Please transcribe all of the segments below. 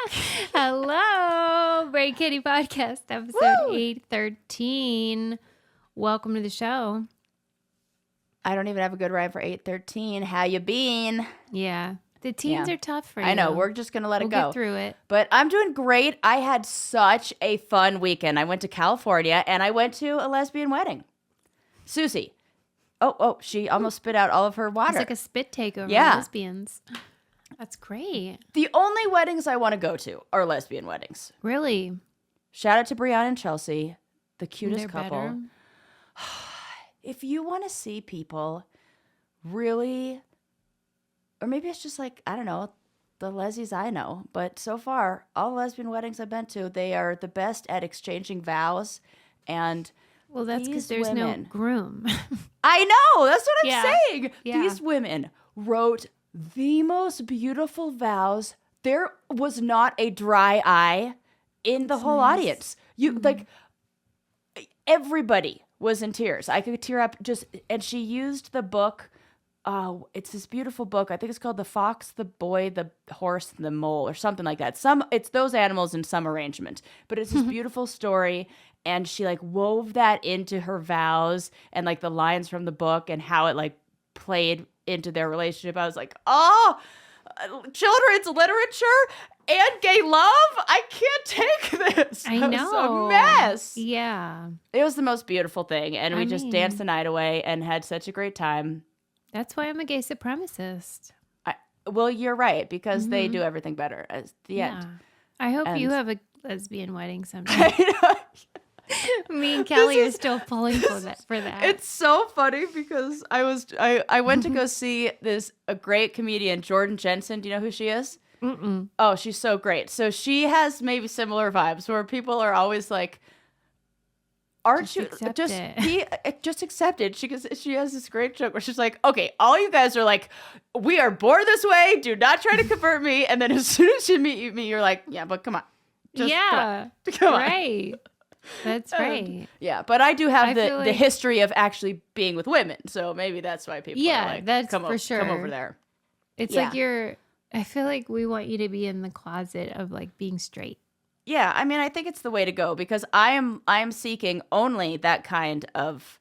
Hello, Brain Kitty Podcast, episode 813. Welcome to the show. I don't even have a good rhyme for 813. How you been? Yeah, the teens are tough for you. I know. We're just going to let it go. We'll get through it. But I'm doing great. I had such a fun weekend. I went to California and I went to a lesbian wedding. Susie. Oh, she almost spit out all of her water. It's like a spit take over Yeah. lesbians. That's great. The only weddings I want to go to are lesbian weddings. Really? Shout out to Brianna and Chelsea, the cutest They're couple. better. If you want to see people really, or maybe it's just like, I don't know, the lesbians I know, but so far, all lesbian weddings I've been to, they are the best at exchanging vows. And Well, that's because these there's no women- groom. I know, that's what I'm Yeah. saying. Yeah. These women wrote the most beautiful vows. There was not a dry eye in the whole audience. Like, everybody was in tears. I could tear up and she used the book. It's this beautiful book. I think it's called The Fox, the Boy, the Horse, and the Mole, or something like that. It's those animals in some arrangement, but it's this beautiful story. And she like wove that into her vows and like the lines from the book and how it like played into their relationship. I was like, oh, children's literature and gay love? I can't take this. I know. It was a mess. Yeah. It was the most beautiful thing. And we just mean- danced the night away and had such a great time. That's why I'm a gay supremacist. Well, you're right, because they do everything better at the end. I hope you And- have a lesbian wedding someday. Me and Kelly are still pulling for that. It's so funny because I went to go see a great comedian, Jordan Jensen. Do you know who she is? Mm-mm. Oh, she's so great. So she has maybe similar vibes where people are always like, "Aren't Just you accept just it." just accept it?" She has this great joke where she's like, "Okay, all you guys are like, we are born this way. Do not try to convert me." And then as soon as you meet me, you're like, "Yeah, but come on, come on." Right. That's right. Yeah, but I do have I the feel like- history of actually being with women, so maybe that's why people Yeah, are like, that's come for sure. Come over there. It's Yeah. like I feel like we want you to be in the closet of like being straight. Yeah, I mean, I think it's the way to go because I am seeking only that kind of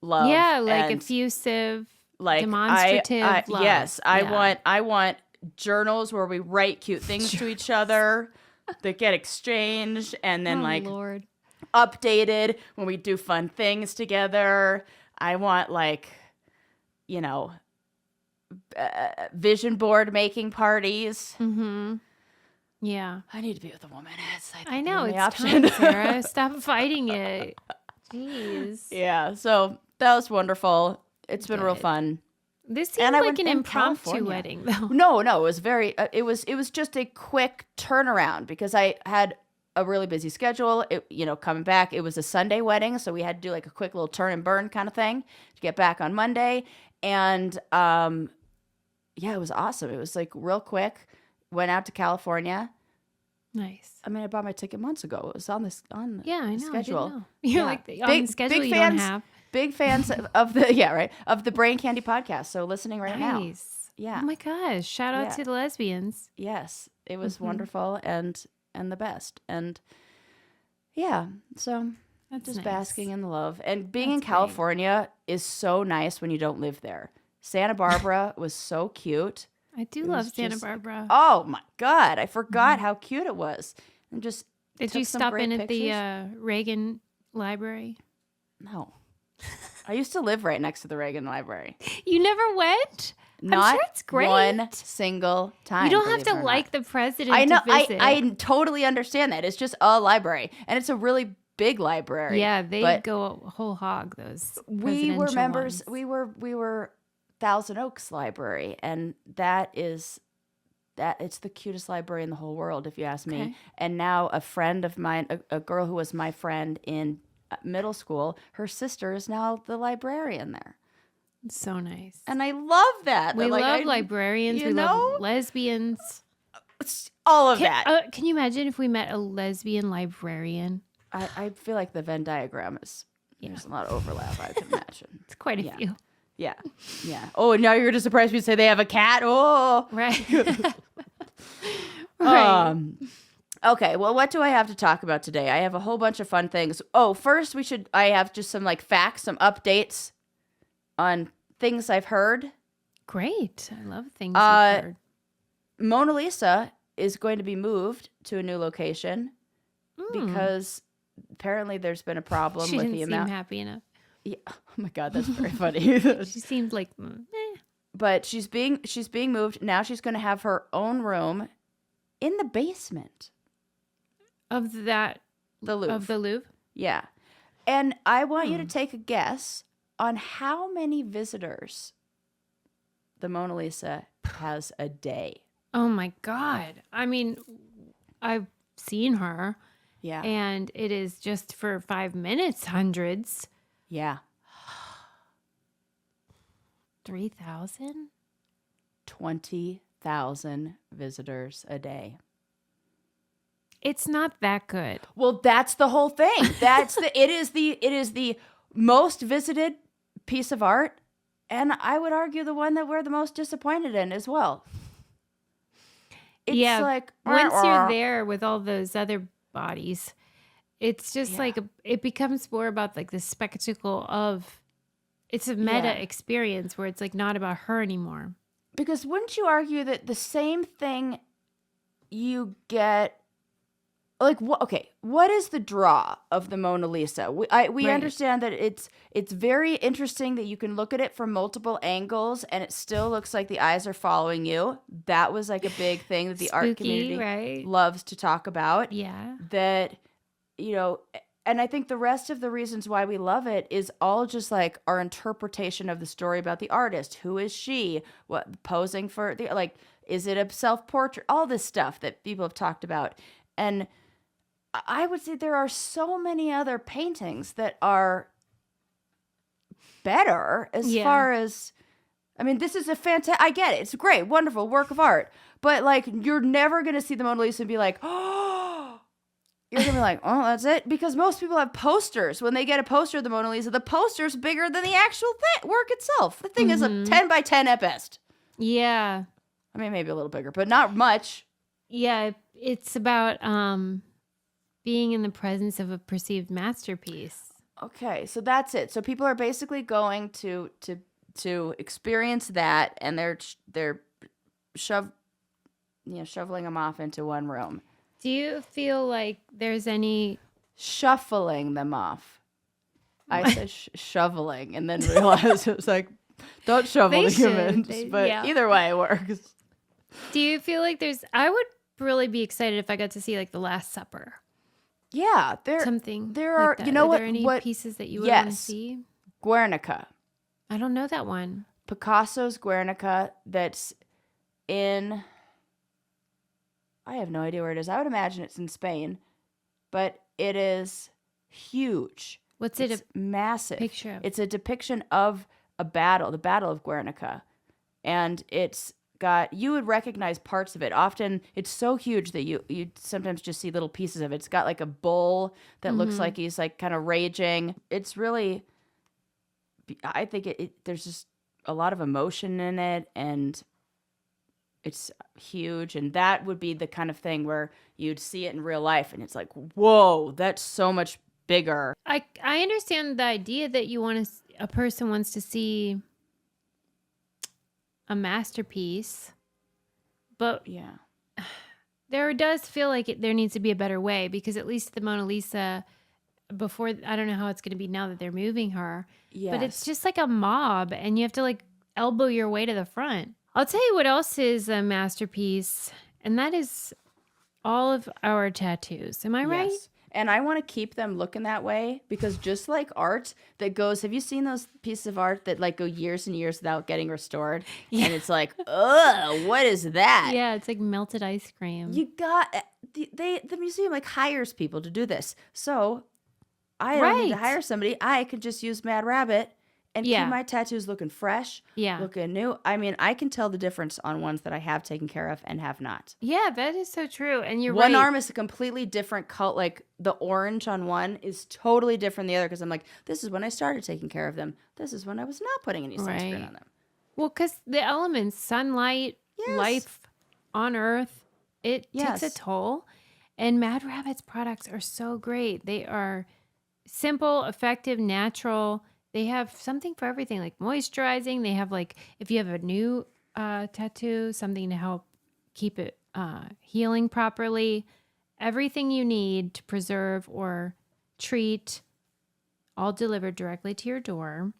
love. Yeah, like and, effusive, like demonstrative love. Yes, Yeah. I want journals where we write cute things to each other that get exchanged and then Lord. updated when we do fun things together. I want vision board making parties. Mm-hmm. Yeah. I need to be with a woman. I know. the It's option. time, Sarah. Stop fighting it. Jeez. Yeah, so that was wonderful. It's been real Good. fun. This seems And I like went an in impromptu California. wedding, though. No, it was very. It was just a quick turnaround because I had a really busy schedule. Coming back, it was a Sunday wedding, so we had to do like a quick little turn and burn kind of thing to get back on Monday. And it was awesome. It was like real quick. Went out to California. Nice. I mean, I bought my ticket months ago. It was on the Yeah, I know. schedule. I didn't know. You're Yeah. like on the schedule big you fans, don't have. Big fans of the Brain Candy podcast. So listening right now. Nice. Yeah. Oh my gosh! Shout out Yeah. to the lesbians. Yes, it was wonderful and the best. And yeah, so That's just nice. basking in the love. And being in That's great. California is so nice when you don't live there. Santa Barbara was so cute. I do It love was Santa just- Barbara. Oh my God, I forgot how cute it was. And just Did took you some stop great in at pictures. the Reagan Library? No. I used to live right next to the Reagan Library. You never went? Not sure it's great. one single time. You don't have believe to it or like not. the president I know. to visit. I totally understand that. It's just a library, and it's a really big library. Yeah, they but go whole hog, those we were presidential members. ones. We were Thousand Oaks Library, and it's the cutest library in the whole world, if you ask me. Okay. And now a friend of mine, a girl who was my friend in middle school, her sister is now the librarian there. It's so nice. And I love that. We That, love librarians. you We know? love lesbians. It's all of that. Can you imagine if we met a lesbian librarian? I feel like the Venn diagram is, there's a lot of overlap, I can imagine. It's quite a few. Yeah. Yeah. Oh, now you're just surprised me to say they have a cat. Oh. Right. Oh, Okay, well, what do I have to talk about today? I have a whole bunch of fun things. Oh, first I have just some like facts, some updates on things I've heard. Great. I love things you've heard. Mona Lisa is going to be moved to a new location because apparently there's been a problem She with didn't the seem amount. happy enough. Yeah. Oh my God, that's very funny. She seemed like, But she's being moved. Now she's going to have her own room in the basement. Of The Louvre. Of the Louvre? Yeah. And I want you to take a guess on how many visitors the Mona Lisa has a day. Oh my God. I mean, I've seen her. Yeah. And it is just for 5 minutes, hundreds. Yeah. 3,000? 20,000 visitors a day. It's not that good. Well, that's the whole thing. It is the most visited piece of art, and I would argue the one that we're the most disappointed in as well. It's like once you're there with all those other bodies, it's just like it becomes more about like the spectacle of it's a meta experience where it's like not about her anymore. Because wouldn't you argue that the same thing you get, like, what is the draw of the Mona Lisa? We understand that it's very interesting that you can look at it from multiple angles and it still looks like the eyes are following you. That was like a big thing that the art community loves to talk about. Yeah. That, and I think the rest of the reasons why we love it is all just like our interpretation of the story about the artist. Who is she? What posing for is it a self-portrait? All this stuff that people have talked about. And I would say there are so many other paintings that are better as far as, I mean, this is I get it. It's a great, wonderful work of art. But like, you're never going to see the Mona Lisa and be like, oh, you're going to be like, oh, that's it. Because most people have posters. When they get a poster of the Mona Lisa, the poster's bigger than the actual work itself. The thing is a 10 by 10 at best. Yeah. I mean, maybe a little bigger, but not much. Yeah. It's about, being in the presence of a perceived masterpiece. Okay, so that's it. So people are basically going to experience that, and they're shoveling them off into one room. Do you feel like there's any shuffling them off? I said shoveling, and then realized it was like, don't shovel the humans, but either way it works. Do you feel like I would really be excited if I got to see like the Last Supper. Yeah, there are like, you know, are there any pieces that you would want to see? Guernica. I don't know that one. Picasso's Guernica, that's in, I have no idea where it is. I would imagine it's in Spain, but it is huge. It's massive. Picture of? It's a depiction of the Battle of Guernica, and it's got, you would recognize parts of it. Often it's so huge that you sometimes just see little pieces of it. It's got like a bull that looks like he's like kind of raging. It's really, I think there's just a lot of emotion in it, and it's huge. And that would be the kind of thing where you'd see it in real life and it's like, whoa, that's so much bigger. I understand the idea that a person wants to see a masterpiece, but there does feel like there needs to be a better way, because at least the Mona Lisa before, I don't know how it's going to be now that they're moving her, but it's just like a mob and you have to like elbow your way to the front. I'll tell you what else is a masterpiece, and that is all of our tattoos. Am I right? And I want to keep them looking that way, because just like art that goes, have you seen those pieces of art that like go years and years without getting restored? Yeah. And it's like, ugh, what is that? Yeah, it's like melted ice cream. You got, the museum like hires people to do this. So I don't need to hire somebody. I could just use Mad Rabbit and keep my tattoos looking fresh, looking new. I mean, I can tell the difference on ones that I have taken care of and have not. Yeah, that is so true. And you're one arm is a completely different color. Like the orange on one is totally different than the other, because I'm like, this is when I started taking care of them. This is when I was not putting any sunscreen on them. Well, because the elements, sunlight, life on Earth, it takes a Yes. toll. And Mad Rabbit's products are so great. They are simple, effective, natural. They have something for everything, like moisturizing. They have like, if you have a new tattoo, something to help keep it healing properly. Everything you need to preserve or treat, all delivered directly to your door.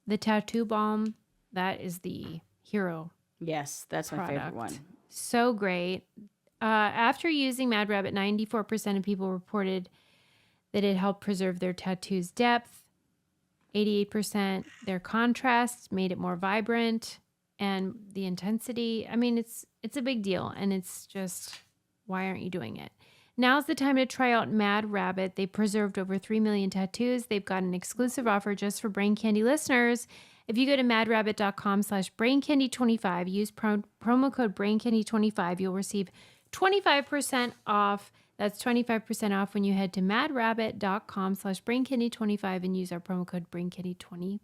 The tattoo balm, that is the hero Yes, that's my favorite product. one. So great. After using Mad Rabbit, 94% of people reported that it helped preserve their tattoo's depth. 88% their contrast made it more vibrant, and the intensity. I mean, it's a big deal, and it's just, why aren't you doing it? Now's the time to try out Mad Rabbit. They preserved over 3 million tattoos. They've got an exclusive offer just for Brain Candy listeners. If you go to madrabbit.com/braincandy25, use promo code braincandy25, you'll receive 25% off. That's 25% off when you head to madrabbit.com/braincandy25 and use our promo code braincandy25.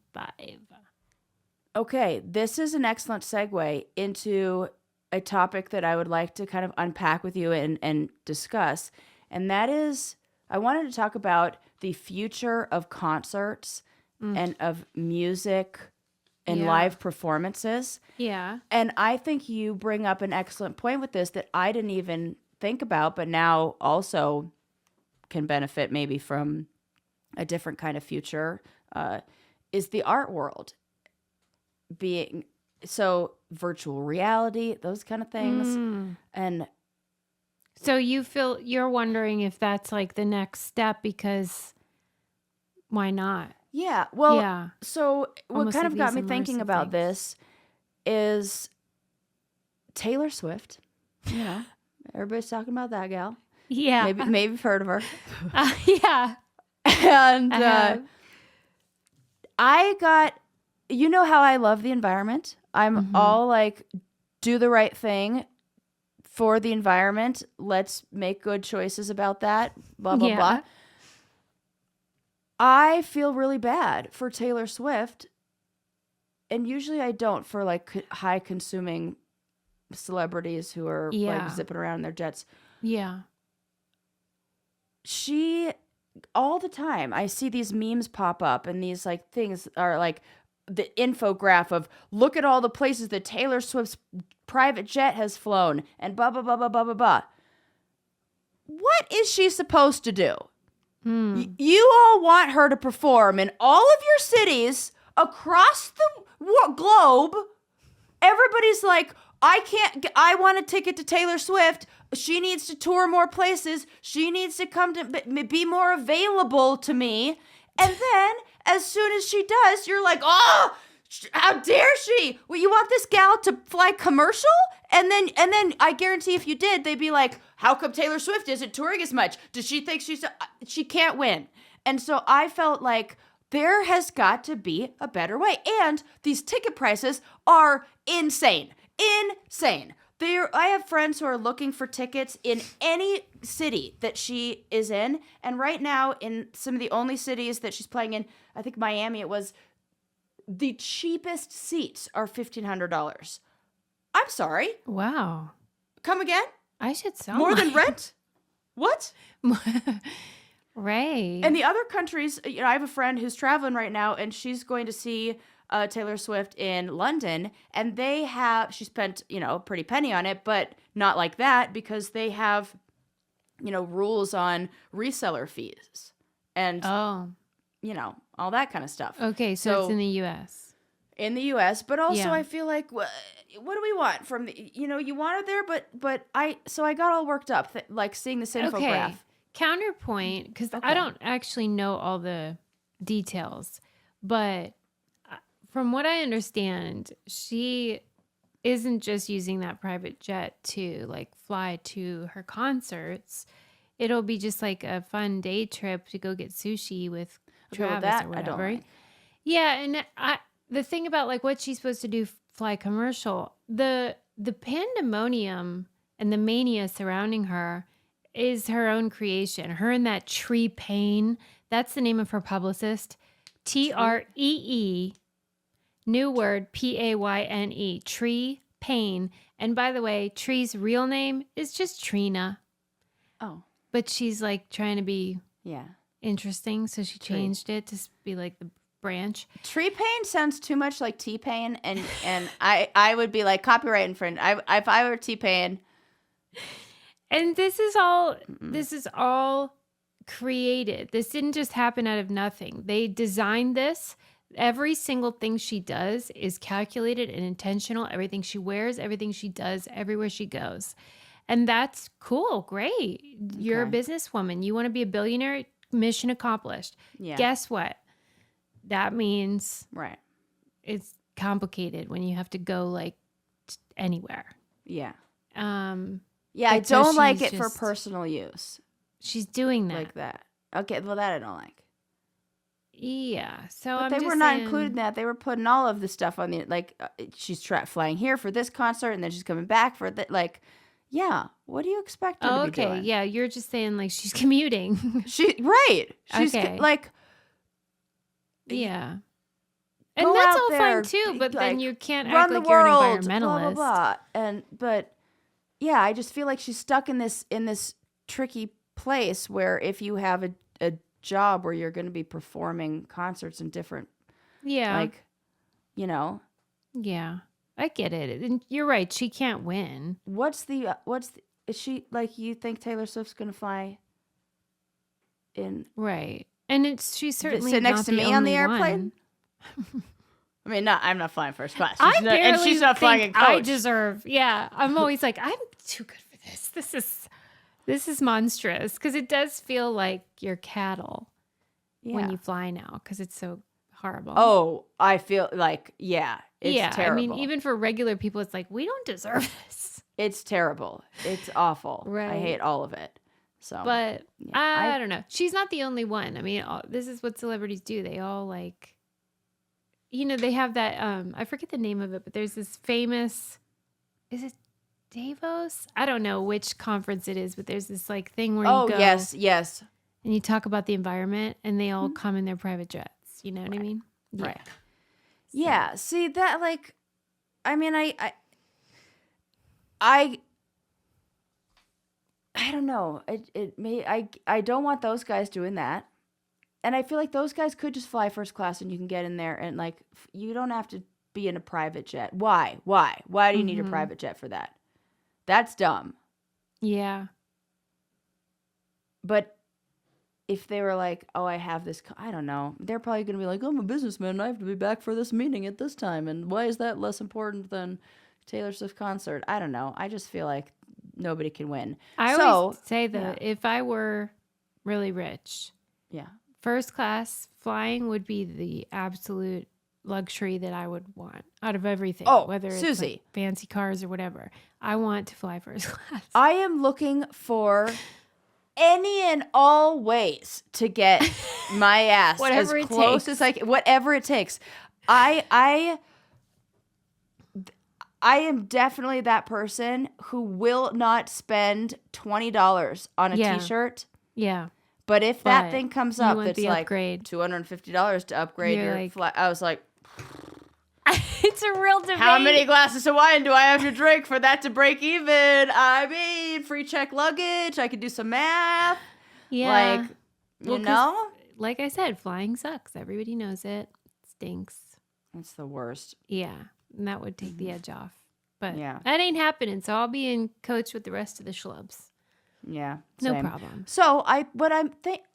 Okay, this is an excellent segue into a topic that I would like to kind of unpack with you and discuss. And that is, I wanted to talk about the future of concerts and of music and Yeah. live performances. Yeah. And I think you bring up an excellent point with this that I didn't even think about, but now also can benefit maybe from a different kind of future, is the art world. Being so virtual reality, those kind of things. And So you're wondering if that's like the next step, because why not? yeah, well, Yeah. so what Almost kind like of got me these thinking immersive about things. this is Taylor Swift. You know, everybody's talking about that gal. Yeah. Maybe you've heard of her. Yeah. And I have. I got, you know how I love the environment. I'm all like, do the right thing for the environment. Let's make good choices about that. Blah, blah, Yeah. blah. I feel really bad for Taylor Swift. And usually I don't for like high consuming celebrities who are Yeah. like zipping around in their jets. Yeah. She, all the time, I see these memes pop up and these like things are like the infograph of look at all the places that Taylor Swift's private jet has flown and blah, blah, blah, blah, blah, blah, blah. What is she supposed to do? You all want her to perform in all of your cities across the globe. Everybody's like, I want a ticket to Taylor Swift. She needs to tour more places. She needs to come to be more available to me. And then as soon as she does, you're like, oh, how dare she? Well, you want this gal to fly commercial? And then I guarantee if you did, they'd be like, how come Taylor Swift isn't touring as much? Does she think she can't win? And so I felt like there has got to be a better way. And these ticket prices are insane. Insane. I have friends who are looking for tickets in any city that she is in. And right now, in some of the only cities that she's playing in, I think Miami it was, the cheapest seats are $1,500. I'm sorry. Wow. Come again? I should sell More than mine. rent? What? Right. And the other countries, you know, I have a friend who's traveling right now, and she's going to see Taylor Swift in London, and she spent, you know, a pretty penny on it, but not like that because they have, you know, rules on reseller fees and, you know, all that kind of stuff. Okay, so it's in the U.S. In the U.S., but also Yeah. I feel like, what do we want from the, you know, you want it there, but I got all worked up, like seeing this infograph. Okay. Counterpoint, because Okay. I don't actually know all the details, but from what I understand, she isn't just using that private jet to like fly to her concerts. It'll be just like a fun day trip to go get sushi with Okay, well, Travis that or I whatever. don't like. Yeah, and the thing about like what she's supposed to do, fly commercial, the pandemonium and the mania surrounding her is her own creation. Her and that Tree Payne, that's the name of her publicist. TREE, new word, PAYNE, Tree pain. And by the way, Tree's real name is just Trina, Oh, but she's like trying to be yeah. interesting, so she changed it to be like the branch. Tree pain sounds too much like T-Pain, and I would be like copyright infringement. If I were T-Pain. And this is all created. This didn't just happen out of nothing. They designed this. Every single thing she does is calculated and intentional. Everything she wears, everything she does, everywhere she goes. And that's cool. Great. You're a businesswoman. You want to be a billionaire? Mission accomplished. Yeah. Guess what? That means Right. it's complicated when you have to go like anywhere. Yeah. Yeah, I don't like it for personal use. She's doing that. Like that. Okay, well, that I don't like. Yeah. So But they were not including that. They were putting all of the stuff on the, like, she's flying here for this concert, and then she's coming back for that. Like, yeah. What do you expect her to be doing? Yeah. You're just saying, like, she's commuting. Right. She's like. Yeah. And that's all fine, too. But like, then you can't act like you're an environmentalist. Blah, blah, blah. But, yeah, I just feel like she's stuck in this tricky place where if you have a job where you're going to be performing concerts in different, like, you know. Yeah, I get it. And you're right. She can't win. Is she, like, you think Taylor Swift's going to fly in? Right. And she's certainly sit next not to the me on the only airplane? one. I mean, I'm not flying first class. And she's not flying in coach. I deserve. Yeah, I'm always like, I'm too good for this. This is monstrous because it does feel like you're cattle when you fly now because it's so horrible. Oh, I feel like it's terrible. I mean, even for regular people, it's like we don't deserve this. It's terrible. It's awful. Right. I hate all of it. So, but I don't know. She's not the only one. I mean, this is what celebrities do. They all like. They have that, I forget the name of it, but there's this famous, is it Davos? I don't know which conference it is, but there's this like thing where you go. Yes. And you talk about the environment and they all come in their private jets. You know what I mean? Yeah. Right. So. Yeah. See that, like, I mean, I don't know. I don't want those guys doing that. And I feel like those guys could just fly first class and you can get in there and, like, you don't have to be in a private jet. Why? Why do you need a private jet for that? That's dumb. Yeah. But if they were like, oh, I have this, I don't know. They're probably going to be like, I'm a businessman and I have to be back for this meeting at this time. And why is that less important than Taylor Swift concert? I don't know. I just feel like nobody can win. I always say that if I were really rich. Yeah. First class flying would be the absolute luxury that I would want out of everything. Whether it's Susie. like fancy cars or whatever. I want to fly first class. I am looking for any and all ways to get my ass as close as I can. Whatever it takes. I am definitely that person who will not spend $20 on a t-shirt. Yeah. But if that thing comes up that's like upgrade. $250 to upgrade your flight, I was like, it's a real debate. How many glasses of wine do I have to drink for that to break even? I mean, free check luggage. I could do some math. Yeah. Like, like I said, flying sucks. Everybody knows it. It stinks. It's the worst. Yeah. And that would take the edge off. But that ain't happening. So I'll be in coach with the rest of the schlubs. Yeah. No same. problem. So what I'm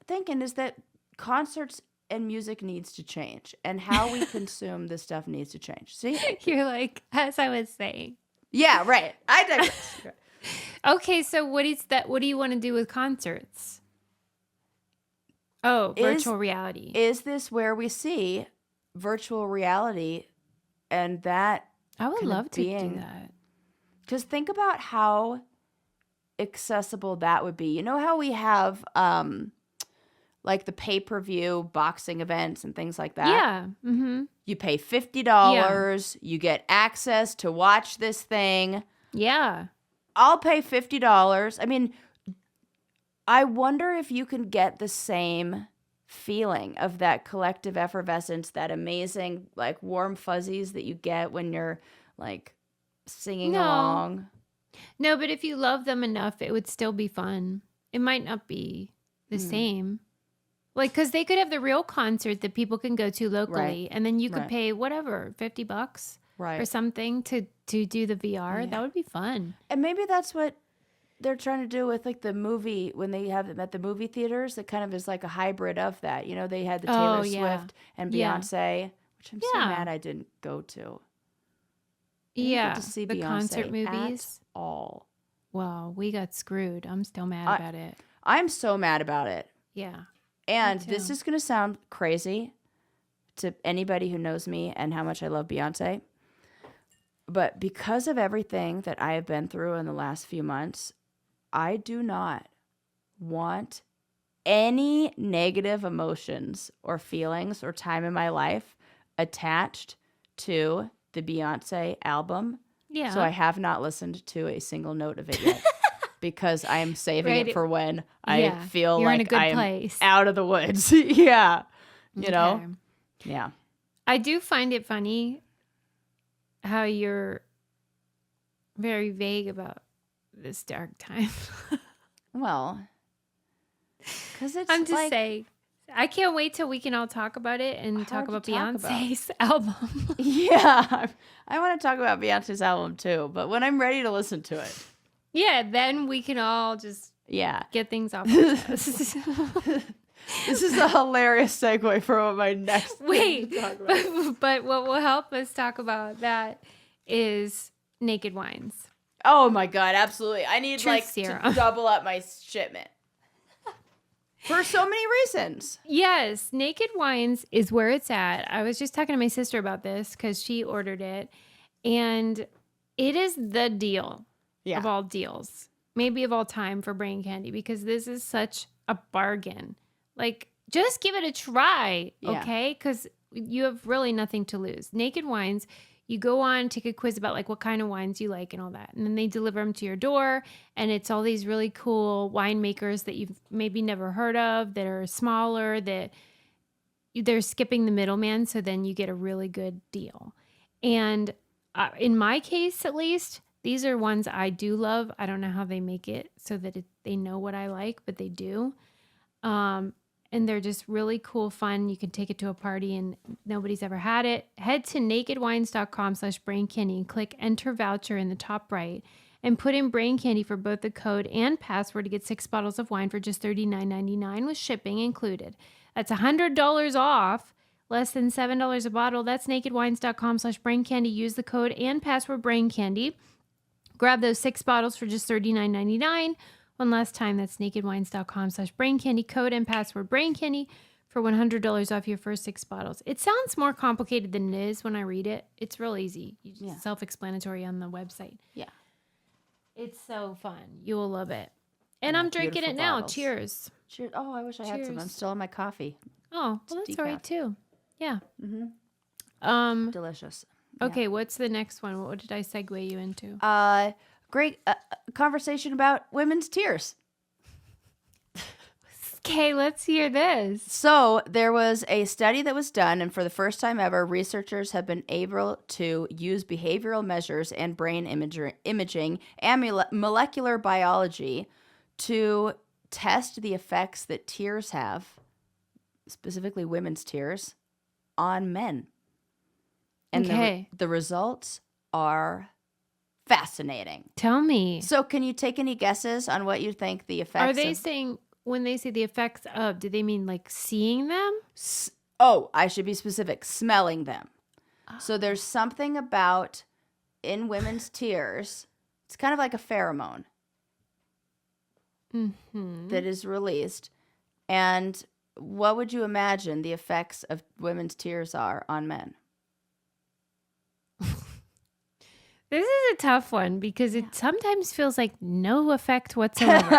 thinking is that concerts and music needs to change, and how we consume this stuff needs to change. See? You're like, as I was saying. Yeah, right. I digress. Okay, so what do you want to do with concerts? Oh, virtual reality. Is this where we see virtual reality and that I would love to do that. Because think about how accessible that would be. You know how we have like the pay-per-view boxing events and things like that? Yeah. Mm-hmm. You pay $50, you get access to watch this thing. Yeah. I'll pay $50. I mean, I wonder if you can get the same feeling of that collective effervescence, that amazing, like, warm fuzzies that you get when you're, like, singing No. along. No, but if you love them enough, it would still be fun. It might not be the same. Like, because they could have the real concert that people can go to locally, and then you could pay whatever, $50 or something to do the VR. That would be fun. And maybe that's what they're trying to do with like the movie when they have them at the movie theaters. That kind of is like a hybrid of that. You know, they had the Taylor Swift and Beyonce, which I'm so mad I didn't go to. I didn't get to see the Beyonce concert movies. at all. Well, we got screwed. I'm still mad about it. I'm so mad about it. Yeah. And this is going to sound crazy to anybody who knows me and how much I love Beyonce. But because of everything that I have been through in the last few months, I do not want any negative emotions or feelings or time in my life attached to the Beyonce album. Yeah. So I have not listened to a single note of it yet. Because I am saving it for when I feel you're like in a good I'm place. out of the woods. Yeah. You know? Yeah. I do find it funny how you're very vague about this dark time. Well, because it's I'm just like, saying. I can't wait till we can all talk about it and talk about Beyonce's album. Yeah. I want to talk about Beyonce's album too, but when I'm ready to listen to it. Yeah, then we can all just get things off our chest. This is a hilarious segue for what my next Wait, thing to talk about. but what will help us talk about that is Naked Wines. Oh my God, absolutely. I need Truth serum. to double up my shipment. For so many reasons. Yes, Naked Wines is where it's at. I was just talking to my sister about this because she ordered it. And it is the deal of all deals. Maybe of all time for brain candy because this is such a bargain. Like, just give it a try, okay? Because you have really nothing to lose. Naked Wines, you go on, take a quiz about like what kind of wines you like and all that. And then they deliver them to your door. And it's all these really cool winemakers that you've maybe never heard of that are smaller, that they're skipping the middleman. So then you get a really good deal. And in my case, at least, these are ones I do love. I don't know how they make it so that they know what I like, but they do. And they're just really cool, fun. You can take it to a party and nobody's ever had it. Head to nakedwines.com/braincandy and click enter voucher in the top right and put in brain candy for both the code and password to get 6 bottles of wine for just $39.99 with shipping included. That's $100 off, less than $7 a bottle. That's nakedwines.com/braincandy. Use the code and password braincandy. Grab those 6 bottles for just $39.99. One last time, that's nakedwines.com/braincandy, code and password braincandy for $100 off your first 6 bottles. It sounds more complicated than it is when I read it. It's real easy. Self-explanatory on the website. Yeah. It's so fun. You will love it. And I'm drinking it now. Bottles. Cheers. Cheers. Oh, I wish I had some. I'm still on my coffee. Oh, well, that's all right too. Yeah. Delicious. Okay, what's the next one? What did I segue you into? Great conversation about women's tears. Okay, let's hear this. So there was a study that was done, and for the first time ever, researchers have been able to use behavioral measures and brain imaging and molecular biology to test the effects that tears have, specifically women's tears, on men. And the results are fascinating. Tell me. So can you take any guesses on what you think the effects are they saying when they say the effects of, do they mean like seeing them? I should be specific. Smelling them. So there's something about in women's tears. It's kind of like a pheromone that is released. And what would you imagine the effects of women's tears are on men? This is a tough one because it sometimes feels like no effect whatsoever.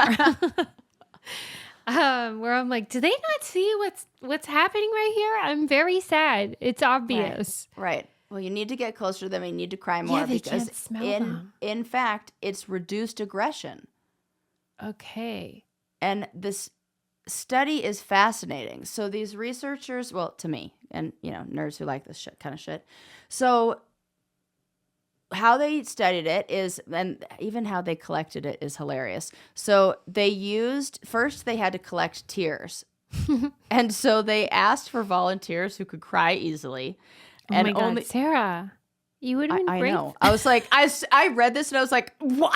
Where I'm like, do they not see what's happening right here? I'm very sad. It's obvious. Right. Well, you need to get closer to them. And you need to cry more because can't smell them. In fact, it's reduced aggression. Okay. And this study is fascinating. So these researchers, well, to me, and nerds who like this kind of shit. So how they studied it is, and even how they collected it is hilarious. So they had to collect tears. And so they asked for volunteers who could cry easily. Oh my God, Sarah, you would have been I great. know. I was like, I read this and I was like, what?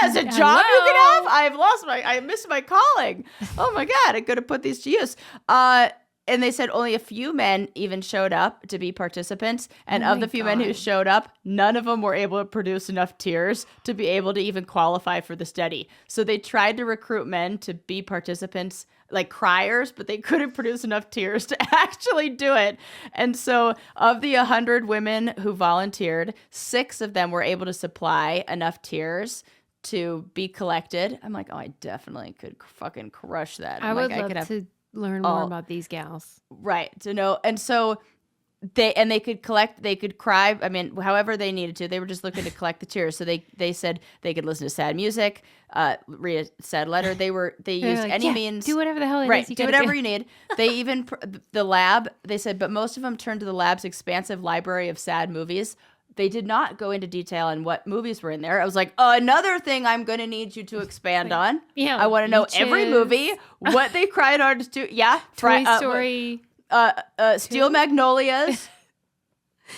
That's a job you can have? I missed my calling. Oh my God, I could have put these to use. And they said only a few men even showed up to be participants. And of the few men who showed up, none of them were able to produce enough tears to be able to even qualify for the study. So they tried to recruit men to be participants, like criers, but they couldn't produce enough tears to actually do it. And so of the 100 women who volunteered, 6 of them were able to supply enough tears to be collected. I'm like, oh, I definitely could fucking crush that. I would love to learn more about these gals. Right. To know. And so they could cry. I mean, however they needed to. They were just looking to collect the tears. So they said they could listen to sad music, read a sad letter. They used like, any means. Do whatever the hell it is you do whatever you need. They even, the lab, they said, but most of them turned to the lab's expansive library of sad movies. They did not go into detail on what movies were in there. I was like, another thing I'm going to need you to expand on. Yeah, I want to know every movie, what they cried hardest to. Yeah. Toy Story. Steel Magnolias.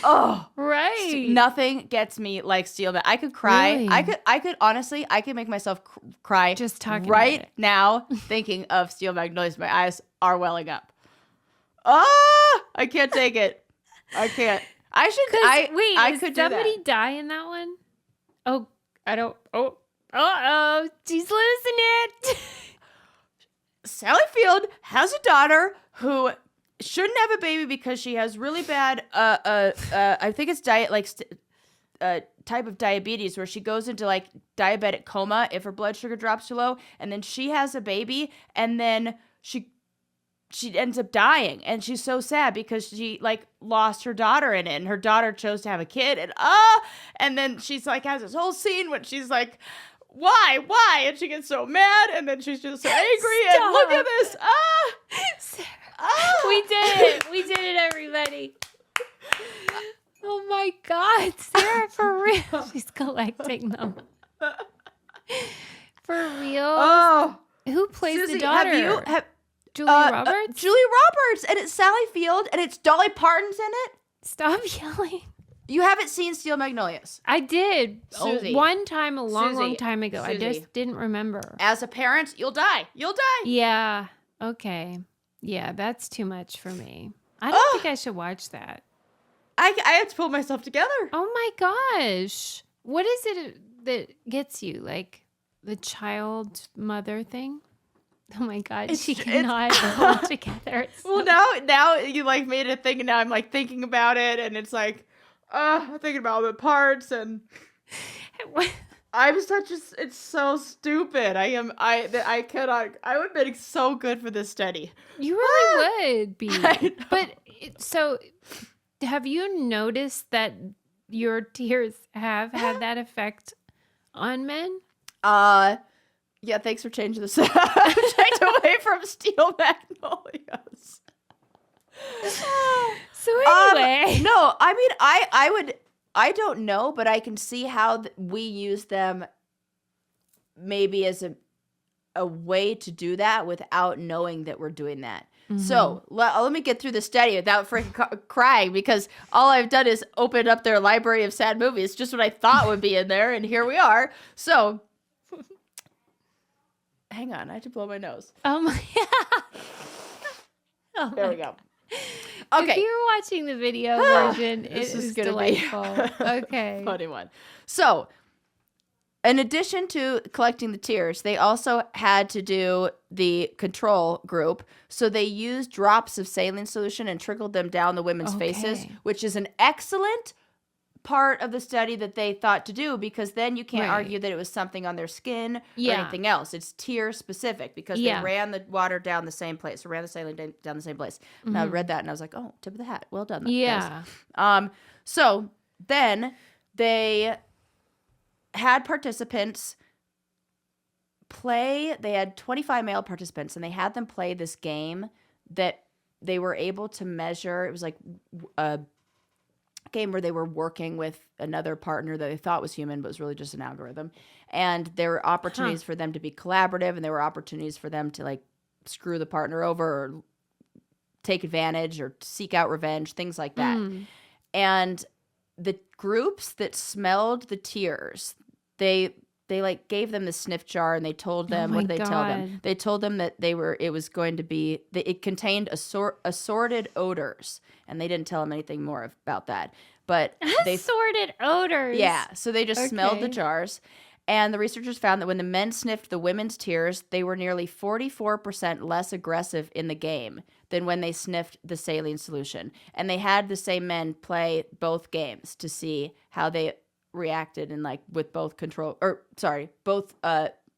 Oh. Right. Nothing gets me like Steel Magnolias. I could cry. Really? I could honestly, I could make myself cry just talking right now thinking of Steel Magnolias. My eyes are welling up. I can't take it. I can't. I could do somebody die in that one? Oh, I don't. Oh, she's losing it. Sally Field has a daughter who shouldn't have a baby because she has really bad. I think it's type of diabetes where she goes into like diabetic coma if her blood sugar drops too low, and then she has a baby, and then she ends up dying, and she's so sad because she like lost her daughter in it, and her daughter chose to have a kid, and then she's like has this whole scene when she's like, why, and she gets so mad, and then she's just so angry. Stop. And look at this, we did it, everybody. Oh my God, Sarah, for real, she's collecting them for real. Oh, who plays Susie, the daughter? Julia Roberts? Julia Roberts, and it's Sally Field, and it's Dolly Parton's in it. Stop yelling. You haven't seen Steel Magnolias. I did. Susie. One time, a long time ago. Susie. I just didn't remember. As a parent, you'll die. Yeah. Okay. Yeah, that's too much for me. I don't think I should watch that. I have to pull myself together. Oh my gosh. What is it that gets you? Like the child mother thing? Oh my God, she cannot hold together. Well, now you like made it a thing, and now I'm like thinking about it, and it's like, I'm thinking about all the parts, and it's so stupid. I cannot. I would have been so good for this study. You really would be. But so, have you noticed that your tears have had that effect on men? Yeah, thanks for changing the subject away from Steel Magnolias. So anyway. No, I mean, I don't know, but I can see how we use them maybe as a way to do that without knowing that we're doing that. Mm-hmm. So let me get through the study without freaking crying, because all I've done is open up their library of sad movies, just what I thought would be in there, and here we are. So... Hang on, I have to blow my nose. Oh my God. There we go. Okay. If you're watching the video version, it is delightful. Okay. Funny one. So, in addition to collecting the tears, they also had to do the control group. So they used drops of saline solution and trickled them down the women's faces, which is an excellent part of the study that they thought to do, because then you can't argue that it was something on their skin or anything else. It's tear specific, because they ran the water down the same place, or ran the saline down the same place. Mm-hmm. And I read that and I was like, oh, tip of the hat. Well done. Yeah. Guys. So then they had participants play. They had 25 male participants, and they had them play this game that they were able to measure. It was like game where they were working with another partner that they thought was human, but was really just an algorithm. And there were opportunities for them to be collaborative, and there were opportunities for them to like screw the partner over or take advantage or seek out revenge, things like that. And the groups that smelled the tears, they like gave them the sniff jar, and they told them, what did they tell them? They told them that it contained assorted odors, and they didn't tell them anything more about that. But assorted odors. Yeah, so they just smelled the jars. And the researchers found that when the men sniffed the women's tears, they were nearly 44% less aggressive in the game than when they sniffed the saline solution. And they had the same men play both games to see how they reacted, and like with both both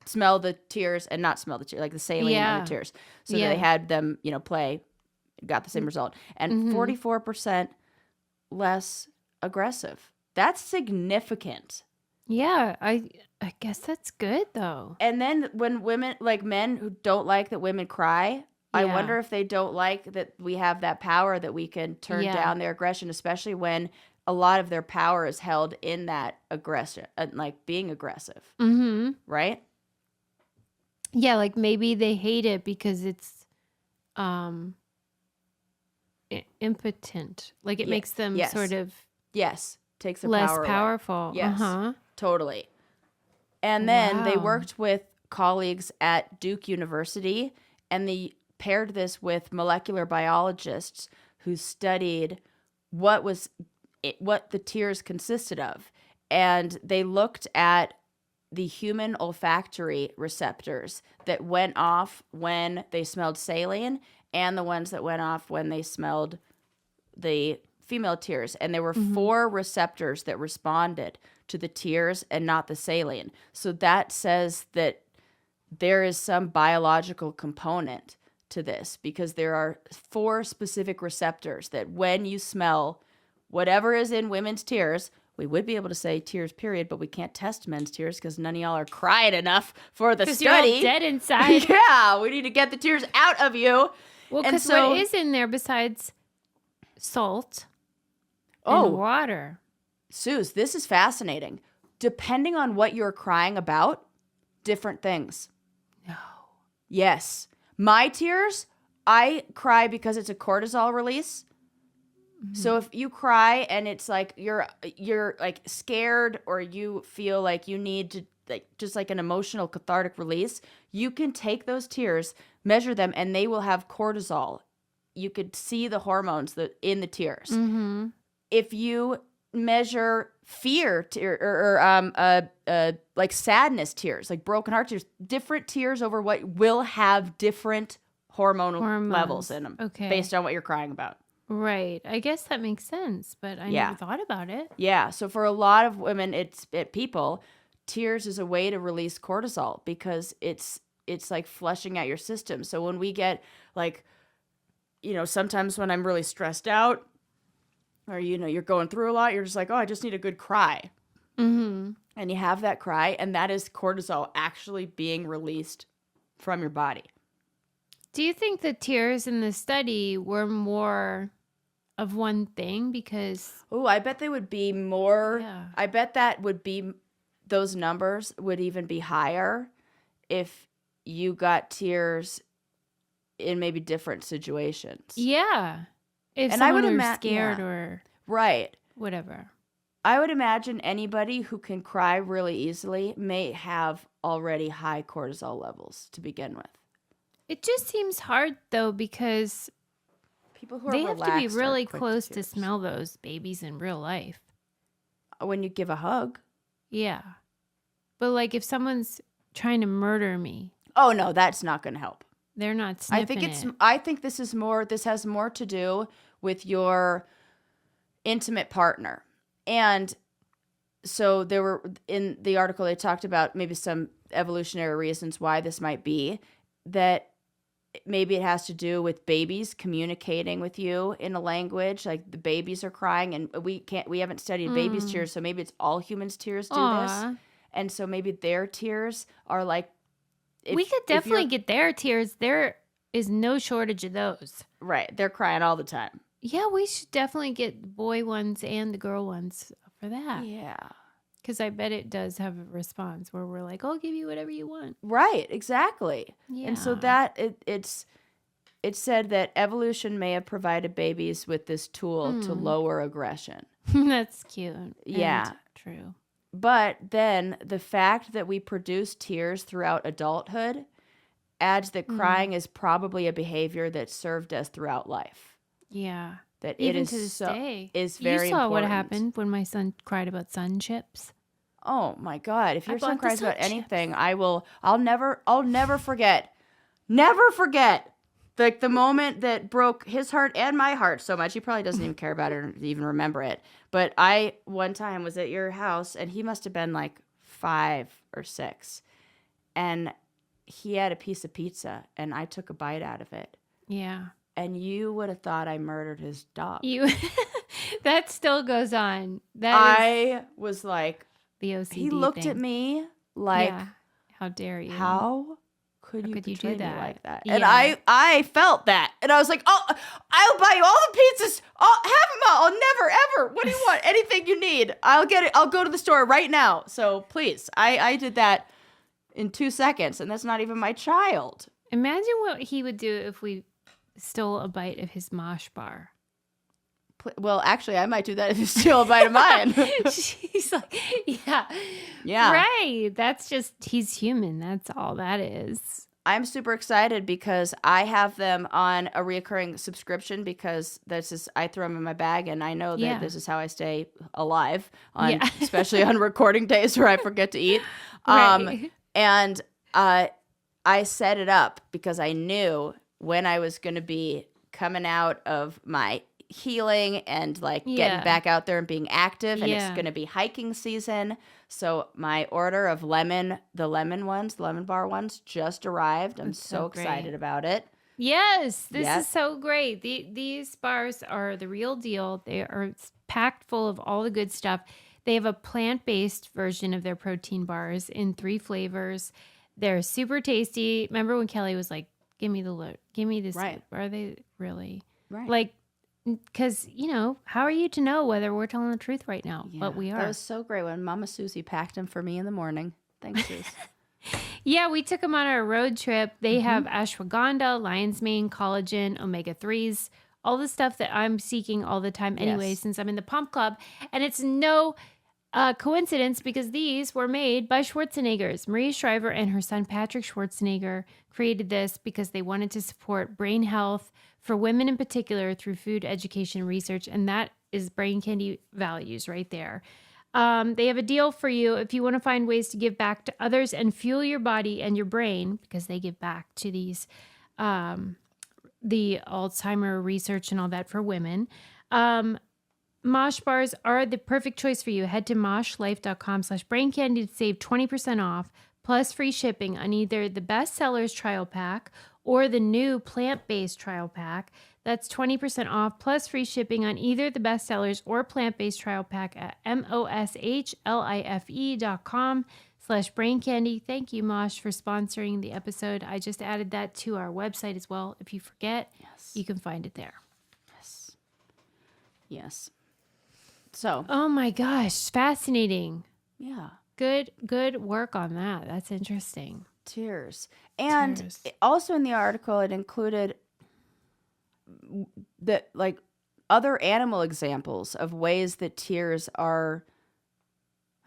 smell the tears and not smell the tears, like the saline and the tears. So they had them, play, got the same result. And 44% less aggressive. That's significant. Yeah, I guess that's good though. And then when women, like men who don't like that women cry, I wonder if they don't like that we have that power that we can turn down their aggression, especially when a lot of their power is held in that aggression, like being aggressive. Right? Yeah, like maybe they hate it because it's impotent. Like it makes them sort of takes the less power powerful. Away. Yes, totally. And then they worked with colleagues at Duke University, and they paired this with molecular biologists who studied what the tears consisted of. And they looked at the human olfactory receptors that went off when they smelled saline and the ones that went off when they smelled the female tears. And there were 4 receptors that responded to the tears and not the saline. So that says that there is some biological component to this, because there are 4 specific receptors that when you smell whatever is in women's tears, we would be able to say tears period, but we can't test men's tears because none of y'all are crying enough for the study. You're all dead inside. Yeah, we need to get the tears out of you. Well, because what is in there besides salt and water? Suze, this is fascinating. Depending on what you're crying about, different things. No. Yes. My tears, I cry because it's a cortisol release. So if you cry and it's like you're like scared, or you feel like you need to, like, just like an emotional cathartic release, you can take those tears, measure them, and they will have cortisol. You could see the hormones in the tears. If you measure fear or like sadness tears, like broken heart tears, different tears over what will have different hormonal levels in them, based on what you're crying about. Right. I guess that makes sense, but I never thought about it. Yeah. So for a lot of women, people, tears is a way to release cortisol, because it's like flushing out your system. So when we get like, sometimes when I'm really stressed out, or, you're going through a lot, you're just like, oh, I just need a good cry. And you have that cry, and that is cortisol actually being released from your body. Do you think the tears in the study were more of one thing? Because I bet they would be more. Yeah. I bet that would be, those numbers would even be higher if you got tears in maybe different situations. Yeah. If and someone were scared or right, whatever. I would imagine anybody who can cry really easily may have already high cortisol levels to begin with. It just seems hard, though, because people who are they have to be relaxed really quick close to tears. smell those babies in real life. When you give a hug. Yeah. But like if someone's trying to murder me. Oh, no, that's not going to help. They're not sniffing I think this has more to do with your intimate partner. And so there were, in the article, they talked about maybe some evolutionary reasons why this might be, that maybe it has to do with babies communicating with you in a language, like the babies are crying, and we haven't studied babies' tears, so maybe it's all humans' tears do this. And so maybe their tears are like, we could definitely get their tears. There is no shortage of those. Right. They're crying all the time. Yeah, we should definitely get the boy ones and the girl ones for that. Yeah. Because I bet it does have a response where we're like, I'll give you whatever you want. Right, exactly. Yeah. And so that it said that evolution may have provided babies with this tool to lower aggression. That's cute. Yeah. And true. But then the fact that we produce tears throughout adulthood adds that crying is probably a behavior that served us throughout life. Yeah. That Even it is to this day. is very You saw what important. happened when my son cried about sun chips. Oh my God. If your son bought the cries about sun anything, I'll never forget. Never forget. Like the moment that broke his heart and my heart so much. He probably doesn't even care about it or even remember it. But I one time was at your house and he must have been like 5 or 6. And he had a piece of pizza and I took a bite out of it. Yeah. And you would have thought I murdered his dog. You that still goes on. That is I was like, the OCD he looked thing. at me like, Yeah. How dare you? how could you could you betray do me that? like that? Yeah. And I felt that. And I was like, oh, I'll buy you all the pizzas. I'll have them all. I'll never, ever. What do you want? Anything you need. I'll get it. I'll go to the store right now. So please, I did that in 2 seconds. And that's not even my child. Imagine what he would do if we stole a bite of his mosh bar. Well, actually, I might do that if you steal a bite of mine. She's like, yeah. Yeah. Right. That's just, he's human. That's all that is. I'm super excited because I have them on a reoccurring subscription because I throw them in my bag and I know that this is how I stay alive on especially on recording days where I forget to eat. Right. And I set it up because I knew when I was going to be coming out of my healing and like getting back out there and being active and it's going to be hiking season. So my order of the lemon bar ones just arrived. I'm so excited about it. Yes, this is so great. These bars are the real deal. They are packed full of all the good stuff. They have a plant-based version of their protein bars in 3 flavors. They're super tasty. Remember when Kelly was like, give me the look, give me this. Right. Are they really? Right. Like, because, how are you to know whether we're telling the truth right now? Yeah, But we are. That was so great when Mama Susie packed them for me in the morning. Thanks, Susie. Yeah, we took them on our road trip. They have ashwagandha, lion's mane, collagen, omega-3s, all the stuff that I'm seeking all the time anyway, since I'm in the Pump Club. And it's no coincidence because these were made by Schwarzeneggers. Maria Shriver and her son Patrick Schwarzenegger created this because they wanted to support brain health for women in particular through food education research. And that is Brain Candy values right there. They have a deal for you if you want to find ways to give back to others and fuel your body and your brain, because they give back to these, the Alzheimer research and all that for women. Mosh bars are the perfect choice for you. Head to moshlife.com/braincandy to save 20% off plus free shipping on either the bestsellers trial pack or the new plant-based trial pack. That's 20% off plus free shipping on either the bestsellers or plant-based trial pack at moshlife.com/braincandy. Thank you, Mosh, for sponsoring the episode. I just added that to our website as well. If you forget, you can find it there. Yes. So. Oh my gosh, fascinating. Yeah. Good work on that. That's interesting. Tears. And also in the article, it included that like other animal examples of ways that tears are,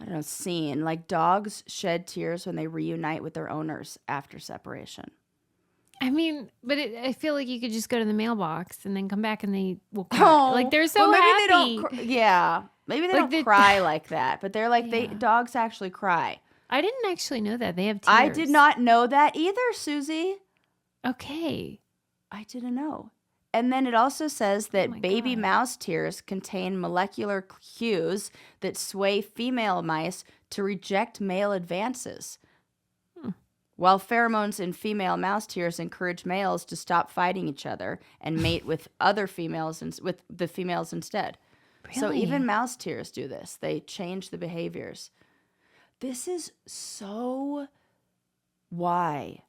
I don't know, seen. Like dogs shed tears when they reunite with their owners after separation. I mean, but I feel like you could just go to the mailbox and then come back and they will cry. Like they're so maybe happy. They don't maybe they Like don't cry like that, but they're like dogs actually cry. I didn't actually know that. They have tears. I did not know that either, Susie. Okay. I didn't know. And then it also says that baby mouse tears contain molecular cues that sway female mice to reject male advances. While pheromones in female mouse tears encourage males to stop fighting each other and mate with other females and with the females instead. Really? So even mouse tears do this. They change the behaviors. This is so why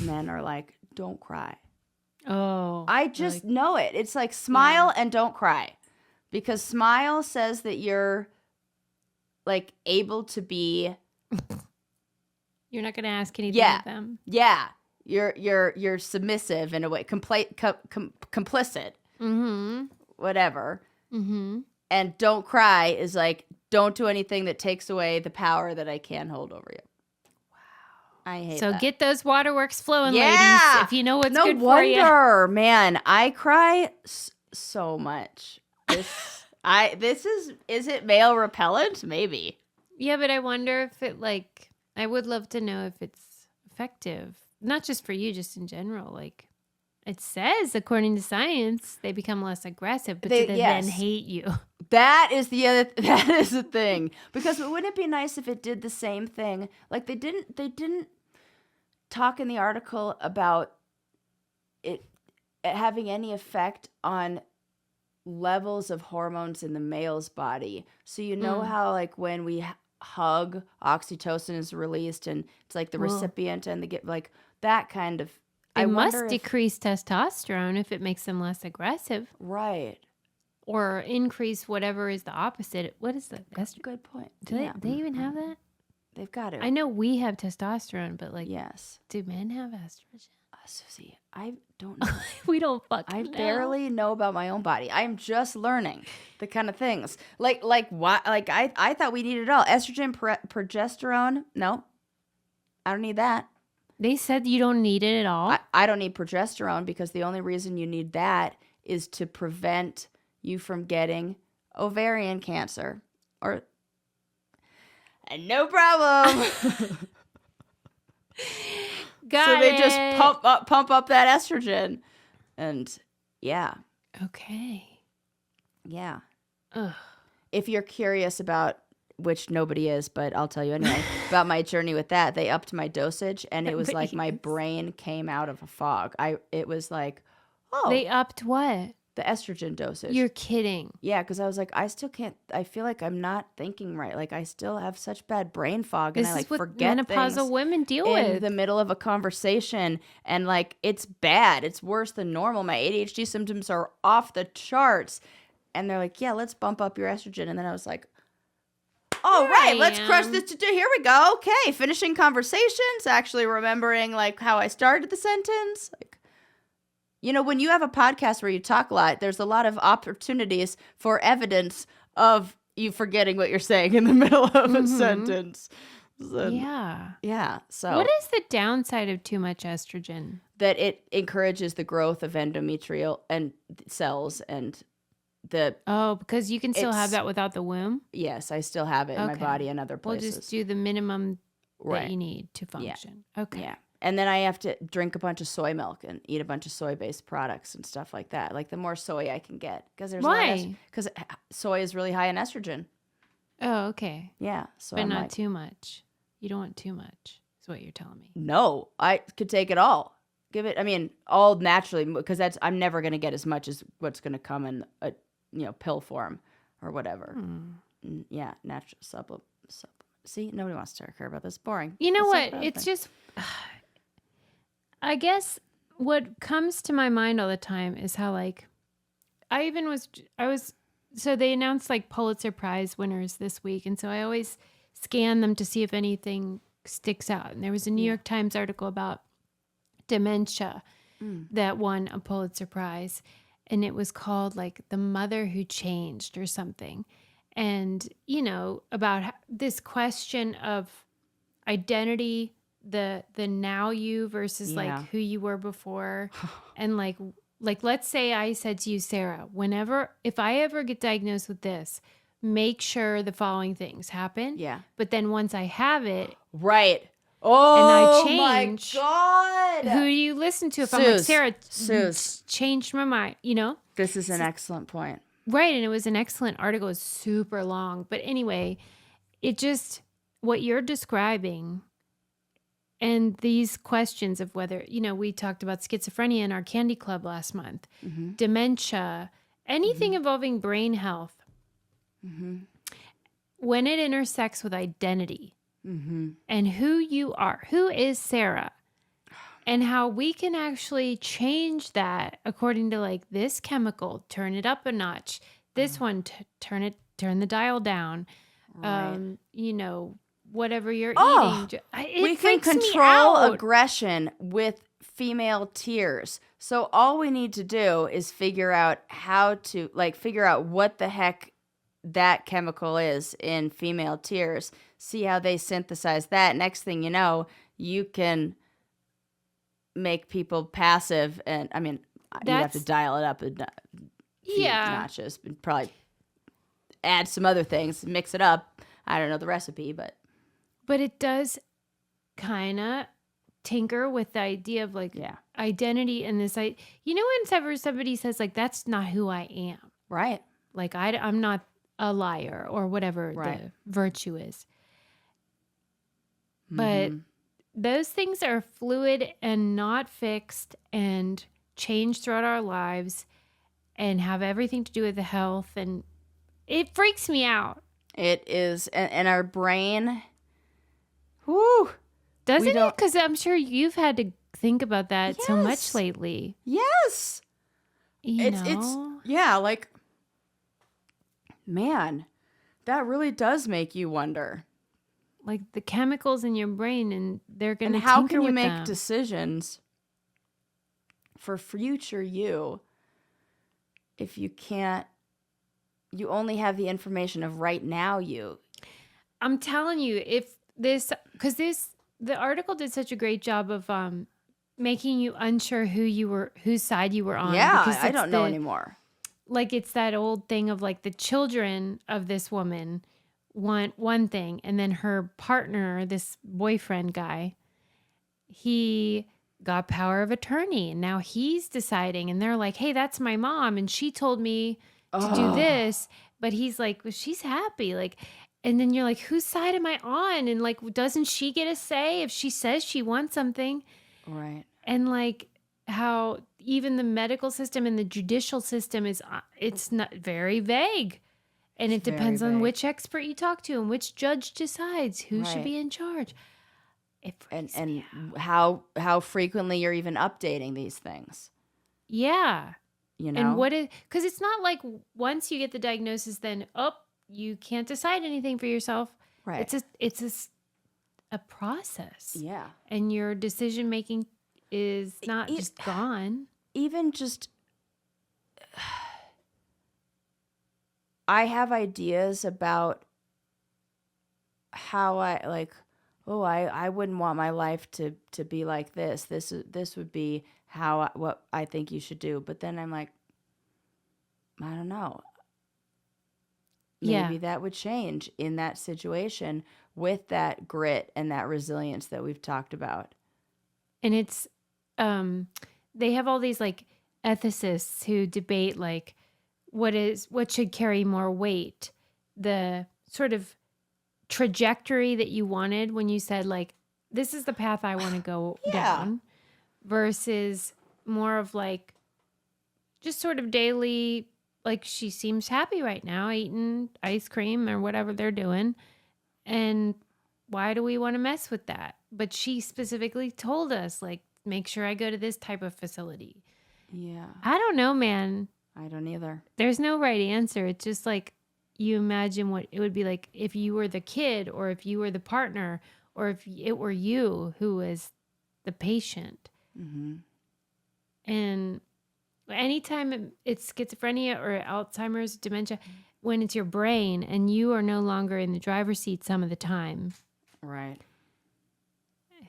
men are like, don't cry. Oh. I just know it. It's like smile and don't cry. Because smile says that you're like able to be. You're not going to ask anything of them. Yeah. You're submissive in a way, complicit. Mm-hmm. Whatever. Mm-hmm. And don't cry is like, don't do anything that takes away the power that I can hold over you. Wow. I hate so that. get those waterworks flowing, ladies, if you know what's good for you. No wonder, man. I cry so much. Is it male repellent? Maybe. Yeah, but I wonder if it like, I would love to know if it's effective. Not just for you, just in general. Like, it says, according to science, they become less aggressive, but then hate you. That is the thing. Because wouldn't it be nice if it did the same thing? Like they didn't talk in the article about it having any effect on levels of hormones in the male's body. So you know how like when we hug, oxytocin is released and it's like the recipient and they get like that kind of. It must decrease testosterone if it makes them less aggressive. Right. Or increase whatever is the opposite. What is that? That's a good point. Do they even have that? They've got it. I know we have testosterone, but like, yes. Do men have estrogen? Susie, I don't know. We don't fucking know. I barely know about my own body. I'm just learning the kind of things. Like what? Like I thought we needed it all. Estrogen, progesterone. No, I don't need that. They said you don't need it at all? I don't need progesterone because the only reason you need that is to prevent you from getting ovarian cancer. And no problem. So they just pump up that estrogen. And yeah. Okay. Yeah. Ugh. If you're curious about, which nobody is, but I'll tell you anyway, about my journey with that, they upped my dosage and it was like my brain came out of a fog. It was like, oh. They upped what? The estrogen dosage. You're kidding. Yeah, because I was like, I still can't, I feel like I'm not thinking right. Like I still have such bad brain fog and I like forget things. Menopausal women deal with. In the middle of a conversation and like, it's bad. It's worse than normal. My ADHD symptoms are off the charts. And they're like, yeah, let's bump up your estrogen. And then I was like, all right, let's crush this today. Here we go. Okay, finishing conversations, actually remembering like how I started the sentence. Like, you know, when you have a podcast where you talk a lot, there's a lot of opportunities for evidence of you forgetting what you're saying in the middle of a sentence. So, yeah. So what is the downside of too much estrogen? That it encourages the growth of endometrial and cells and because you can still have that without the womb? Yes, I still have it in my body and other places. We'll just do the minimum that you need to function. Yeah. Okay. Yeah. And then I have to drink a bunch of soy milk and eat a bunch of soy-based products and stuff like that. Like the more soy I can get. Why? Because soy is really high in estrogen. Oh, okay. Yeah. So but not too much. You don't want too much, is what you're telling me. No, I could take it all. Give it, I mean, all naturally, because I'm never going to get as much as what's going to come in a pill form or whatever. Yeah, natural supplement. See, nobody wants to care about this. Boring. You know what? It's just, I guess what comes to my mind all the time is how like, so they announced like Pulitzer Prize winners this week. And so I always scan them to see if anything sticks out. And there was a New York Times article about dementia that won a Pulitzer Prize. And it was called like The Mother Who Changed or something. And, about this question of identity, the now you versus like who you were before. And like let's say I said to you, Sarah, if I ever get diagnosed with this, make sure the following things happen. Yeah. But then once I have it. Right. Oh, and I change, my God. Who do you listen to? If I'm like, Sarah, Suze, changed my mind, This is an excellent point. Right. And it was an excellent article. It was super long. But anyway, what you're describing and these questions of whether, we talked about schizophrenia in our candy club last month, dementia, anything involving brain health, when it intersects with identity, and who you are. Who is Sarah? And how we can actually change that according to like this chemical, turn it up a notch. This one, turn the dial down. Right. You know, whatever you're Oh, eating. we It can freaks me control out. aggression with female tears. So all we need to do is figure out what the heck that chemical is in female tears, see how they synthesize that. Next thing you know, you can make people passive. And I mean, you have to That's dial it up a few yeah. notches, and probably add some other things, mix it up. I don't know the recipe, but But it does kind of tinker with the idea of like yeah, identity and this. Whenever somebody says like, that's not who I am. right. Like I'm not a liar or whatever Right. the virtue is. But those things are fluid and not fixed and change throughout our lives and have everything to do with the health. And it freaks me out. It is, and our brain, whoo, Doesn't it? don't- Because I'm sure you've had to think about that so much Yes. lately. yes. You It's know? yeah, like, man, that really does make you wonder. Like the chemicals in your brain, and they're going And to how tinker can you with make them. decisions for future you if you can't, you only have the information of right now you. I'm telling you, the article did such a great job of making you unsure whose side you were on. Yeah, because I it's don't know anymore. Like it's that old thing of like the children of this woman want one thing, and then her partner, this boyfriend guy, he got power of attorney, and now he's deciding, and they're like, hey, that's my mom, and she told me to do this, but he's like, well, she's happy, like, and then you're like, whose side am I on? And like, doesn't she get a say if she says she wants something? Right. And like how even the medical system and the judicial system it's not very vague. And it Very depends on vague. which expert you talk to and which judge decides who should Right. be in charge. It And freaks me out. how frequently you're even updating these things, Yeah. you know? And because it's not like once you get the diagnosis, then, you can't decide anything for yourself. Right. It's a process. Yeah. And your decision making is not It- just gone. Even just, I have ideas about how I wouldn't want my life to be like this. This would be what I think you should do. But then I'm like, I don't know. Maybe Yeah. that would change in that situation with that grit and that resilience that we've talked about. And it's they have all these like ethicists who debate like what should carry more weight, the sort of trajectory that you wanted when you said like, this is the path I want to go Yeah. down, versus more of like just sort of daily, like she seems happy right now eating ice cream or whatever they're doing, and why do we want to mess with that? But she specifically told us like, make sure I go to this type of facility. Yeah. I don't know, man. I don't either. There's no right answer. It's just like you imagine what it would be like if you were the kid, or if you were the partner, or if it were you who was the patient. Mm-hmm. And anytime it's schizophrenia or Alzheimer's, dementia, when it's your brain and you are no longer in the driver's seat some of the time, Right.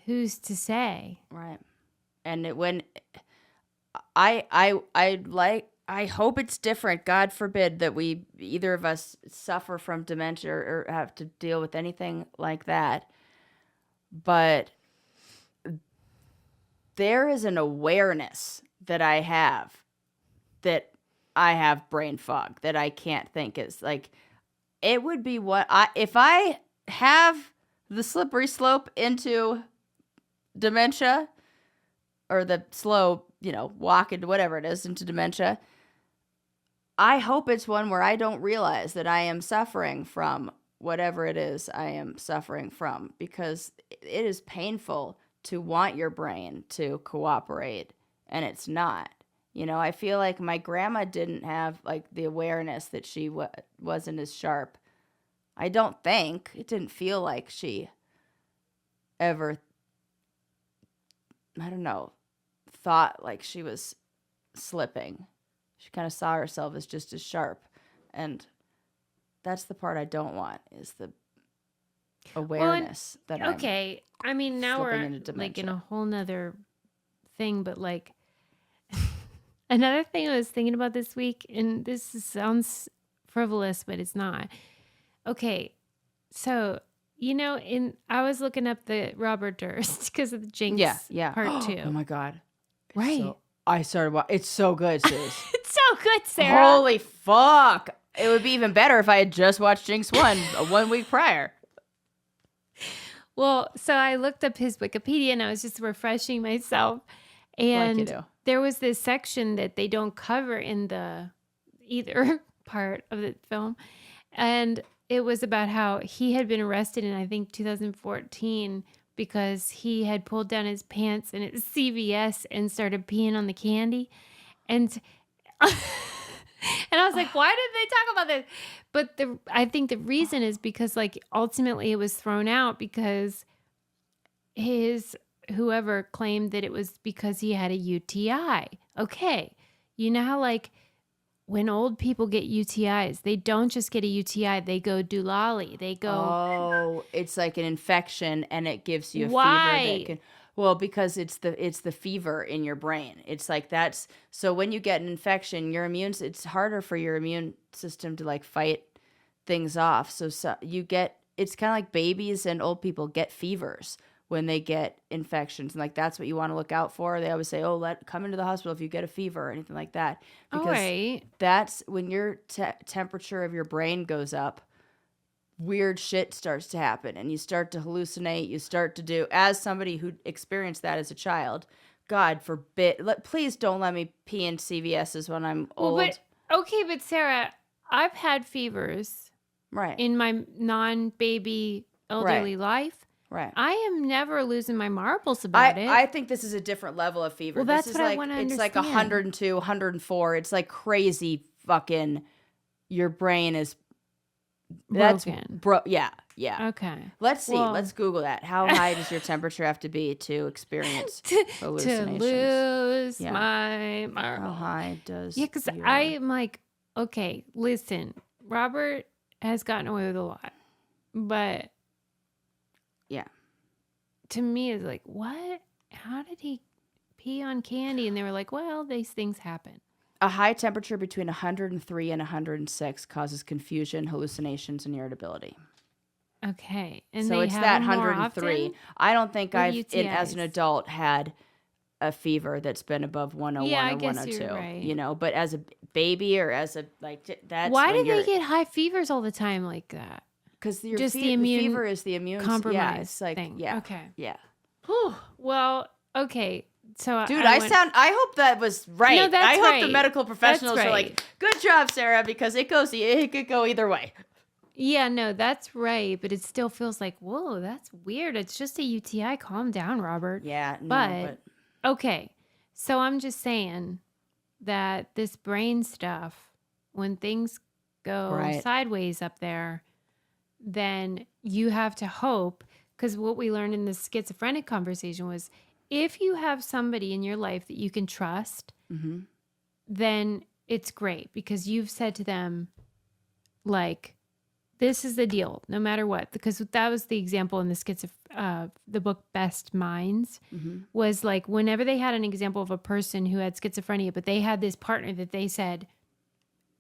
who's to say? Right. And when I hope it's different. God forbid that we either of us suffer from dementia or have to deal with anything like that. But there is an awareness that I have brain fog, that I can't think. Is like, it would be if I have the slippery slope into dementia, or the slow, walk into whatever it is into dementia, I hope it's one where I don't realize that I am suffering from whatever it is I am suffering from, because it is painful to want your brain to cooperate, and it's not. You know, I feel like my grandma didn't have like the awareness that she wasn't as sharp. I don't think it didn't feel like she ever, I don't know, thought like she was slipping. She kind of saw herself as just as sharp. And that's the part I don't want, is the awareness that I'm okay. I mean, now slipping we're into like in dementia. a whole nother thing, but like another thing I was thinking about this week, and sounds frivolous, but it's not. Okay, so I was looking up the Robert Durst because of the Jinx Yeah. part Oh 2. my God. Right. So I started watching. It's so good, Sus. It's so good, Sarah. Holy fuck. It would be even better if I had just watched Jinx 1 1 week prior. Well, so I looked up his Wikipedia and I was just refreshing myself. And Like you do. there was this section that they don't cover in the either part of the film. And it was about how he had been arrested in, I think, 2014 because he had pulled down his pants and it was CVS and started peeing on the candy. And and I was like, why did they talk about this? But I think the reason is because like ultimately it was thrown out because whoever claimed that it was because he had a UTI. Okay. You know how like when old people get UTIs, they don't just get a UTI, they go doolally. They go Oh, it's like an infection and it gives you a Why? fever that can, well, because it's the fever in your brain. It's like that's, so when you get an infection, it's harder for your immune system to like fight things off. So you get, it's kind of like babies and old people get fevers when they get infections, and like that's what you want to look out for. They always say, "Oh, come into the hospital if you get a fever or anything like that," because right. that's when your temperature of your brain goes up. Weird shit starts to happen, and you start to hallucinate. You start to do, as somebody who experienced that as a child. God forbid, please don't let me pee in CVS's when I'm old. But Sarah, I've had fevers Right. in my non-baby elderly life. Right. I am never losing my marbles about it. I think this is a different level of fever. Well, that's this is what like, I want to it's understand. like 102, 104. It's like crazy fucking, your brain is broken. Yeah. Okay. Let's see. Well, Let's Google that. How high does your temperature have to be to experience hallucinations? to lose my marbles. How high does because I'm like, okay, listen, Robert has gotten away with a lot, but yeah, to me it's like, what? How did he pee on candy? And they were like, well, these things happen. a high temperature between 103 and 106 causes confusion, hallucinations, and irritability. Okay. And so they it's have that them more 103. often? I don't think With as an UTIs? adult, had a fever that's been above 101 Yeah, I or guess 102. you're right. You know, but as a baby or as a, like, that's Why when do they get high fevers all the time like that? because the immune fever is the immune compromise yeah, it's like, thing. Yeah. Okay. Yeah. Whew. Well, okay. So Dude, I hope that was right. No, that's I hope right. the medical professionals That's are right. like, good job, Sarah, because it could go either way. Yeah, no, that's right. But it still feels like, whoa, that's weird. It's just a UTI. Calm down, Robert. Yeah, no, But okay. So I'm just saying that this brain stuff, when things go Right. sideways up there, then you have to hope, because what we learned in this schizophrenic conversation was if you have somebody in your life that you can trust, Mm-hmm. then it's great because you've said to them, like, this is the deal, no matter what. Because that was the example in the book Best Minds, Mm-hmm. was like whenever they had an example of a person who had schizophrenia, but they had this partner that they said,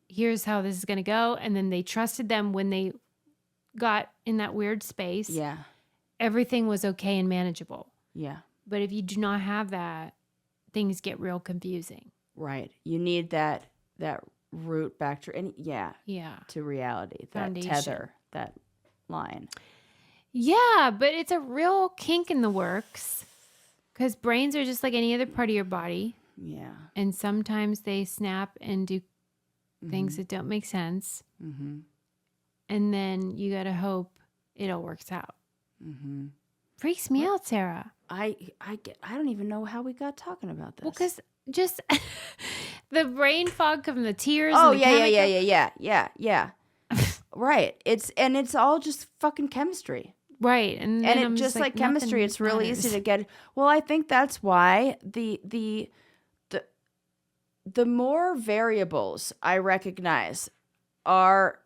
here's how this is going to go. And then they trusted them when they got in that weird space. Yeah. Everything was okay and manageable. Yeah. But if you do not have that, things get real confusing. Right. You need that root back to to reality, that Foundation. tether, that line. Yeah, but it's a real kink in the works because brains are just like any other part of your body. Yeah. And sometimes they snap and do things that don't make sense. Mm-hmm. And then you got to hope it all works out. Mm-hmm. Freaks me out, Sarah. I don't even know how we got talking about this. Well, because just the brain fog from the tears. Oh, and the yeah. Right. It's all just fucking chemistry. Right. And then And I'm it just like nothing chemistry, it's really matters. easy to get. Well, I think that's why the more variables I recognize are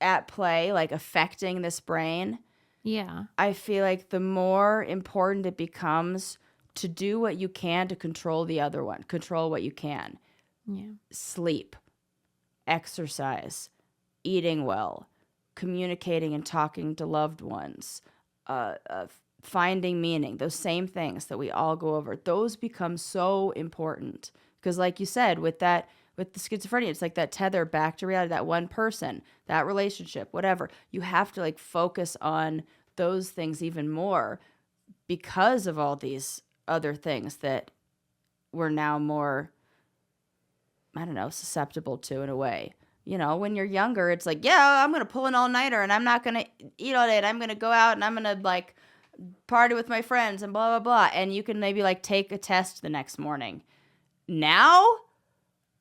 at play, like affecting this brain, Yeah. I feel like the more important it becomes to do what you can to control the other one, control what you can. Yeah. Sleep, exercise, eating well, communicating and talking to loved ones, finding meaning, those same things that we all go over, those become so important. Because like you said, with the schizophrenia, it's like that tether back to reality, that one person, that relationship, whatever. You have to like focus on those things even more because of all these other things that we're now more, I don't know, susceptible to in a way. You know, when you're younger, it's like, yeah, I'm going to pull an all-nighter and I'm not going to eat all day and I'm going to go out and I'm going to like party with my friends and blah, blah, blah. And you can maybe like take a test the next morning. Now,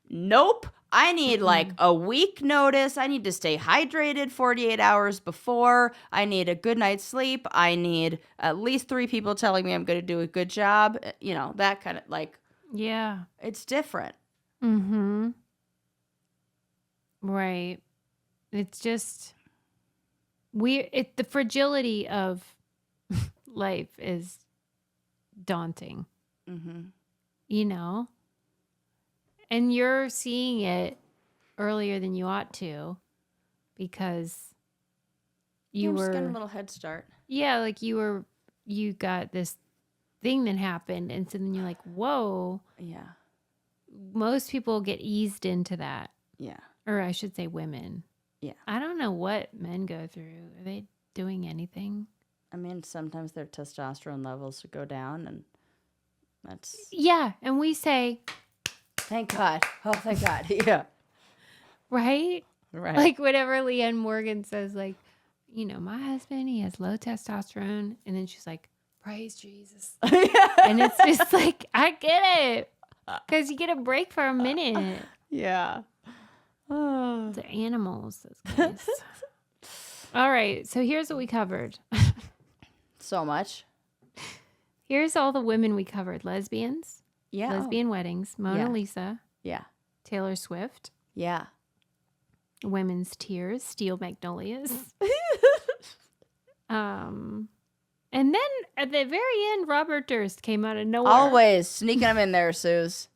nope. I need like a week notice. I need to stay hydrated 48 hours before. I need a good night's sleep. I need at least 3 people telling me I'm going to do a good job. You know, that kind of like, Yeah. it's different. Mm-hmm. Right. It's just the fragility of life is daunting. Mm-hmm. You know? And you're seeing it earlier than you ought to because you I'm were just getting a little head start. Yeah, like you got this thing that happened and so then you're like, "Whoa." Yeah. Most people get eased into that. Yeah. Or I should say women. Yeah. I don't know what men go through. Are they doing anything? I mean, sometimes their testosterone levels go down and that's... Yeah, and we say, Thank God. Oh, thank God. Yeah. right? Right. Like whatever Leanne Morgan says, like, you know, my husband, he has low testosterone. And then she's like, praise Jesus. And it's just like, I get it. Because you get a break for a minute. Yeah. Oh. The animals, those guys. All right. So here's what we covered. So much. Here's all the women we covered. Lesbians. Yeah. Lesbian weddings. Mona Lisa. Yeah. Taylor Swift. Yeah. Women's tears. Steel Magnolias. And then at the very end, Robert Durst came out of nowhere. Always sneaking them in there, Suze.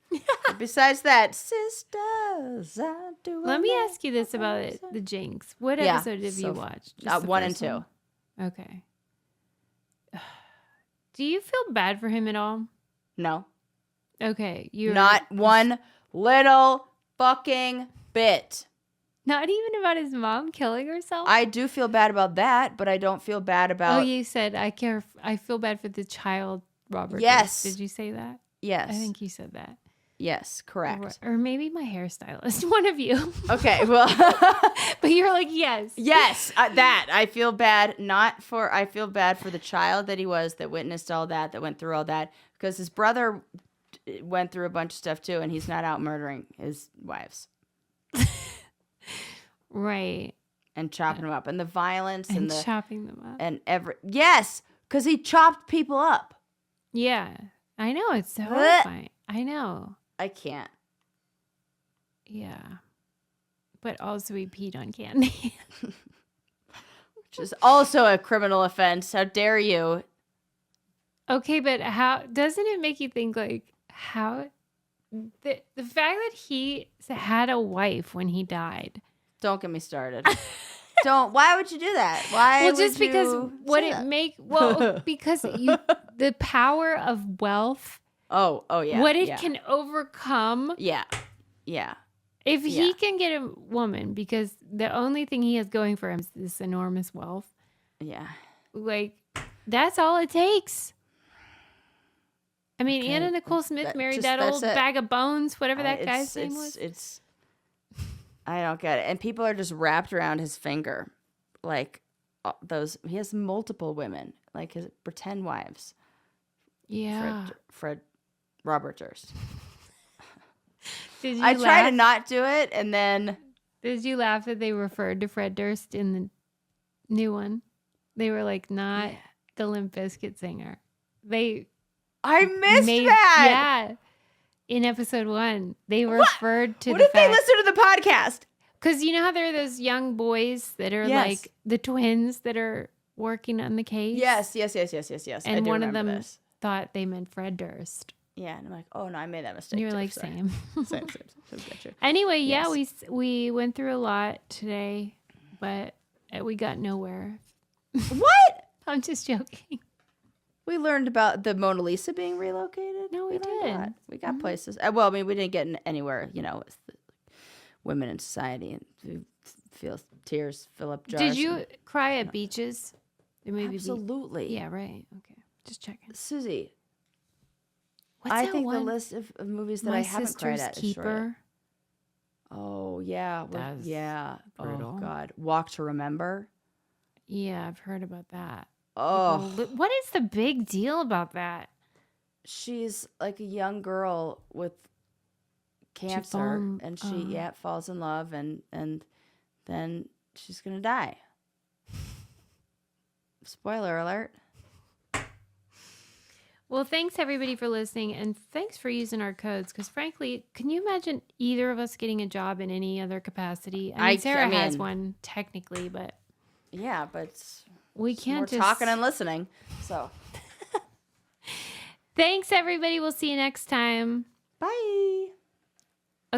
Besides that, sisters, I do. Let me ask you this about it, the Jinx. What episode have you watched? Just the 1 and first 2. one? Okay. Do you feel bad for him at all? No. Okay. You're Not one little fucking bit. not even about his mom killing herself? I do feel bad about that, but I don't feel bad about... Oh, you said, I feel bad for the child, Robert. Yes. Durst. Did you say that? Yes. I think you said that. Yes, correct. Or maybe my hairstylist, one of you. Okay, well... But you're like, yes. Yes, that. I feel bad I feel bad for the child that witnessed all that went through all that, because his brother went through a bunch of stuff too, and he's not out murdering his wives. Right. And chopping them up. And the violence and the... chopping them up. And yes, because he chopped people up. Yeah. I know. It's so horrifying. I know. I can't. Yeah. But also he peed on candy. Which is also a criminal offense. How dare you? Okay, but how doesn't it make you think like how the fact that he had a wife when he died? Don't get me started. Why would you do that? Why? Well, just because because the power of wealth. Oh yeah. What it can overcome. Yeah. Yeah. If he can get a woman, because the only thing he has going for him is this enormous wealth. Yeah. Like, that's all it takes. I mean, Anna Nicole Smith married that old bag of bones, whatever that guy's name was. I don't get it. And people are just wrapped around his finger. Like, he has multiple women. like his pretend wives. Yeah. Fred Robert Durst. Did you I try laugh? to not do it, and then Did you laugh that they referred to Fred Durst in the new one? They were like, not the Limp Bizkit singer. I missed that. Yeah. In episode 1, they referred to What the if they fact, listen to the podcast? because you know how there are those young boys that are like the twins that are working on the case? Yes. And I do one of remember them this. thought they meant Fred Durst. Yeah, and I'm like, oh no, I made that mistake. And you were too. like, Sorry. same. Same. Gotcha. Anyway, Yes. we went through a lot today, but we got nowhere. What? I'm just joking. We learned about the Mona Lisa being relocated. No, we learned a did. lot. We got places. Well, I mean, we didn't get anywhere, with the women in society, and we feel tears fill up jars. Did you cry at beaches? Or maybe Absolutely. Yeah, right. Okay. Just checking. Susie, What's I that think one? the list of movies that My I haven't cried Sister's at is short. Keeper. Oh, yeah. That's brutal. Oh, God. Walk to Remember. Yeah, I've heard about that. Oh. What is the big deal about that? She's like a young girl with cancer, and she falls in love, and then she's gonna die. Spoiler alert. Well, thanks everybody for listening, and thanks for using our codes. Because frankly, can you imagine either of us getting a job in any other capacity? I mean, Sarah has one technically, but yeah, but we can't we're just talking and listening. So, thanks everybody. We'll see you next time. bye.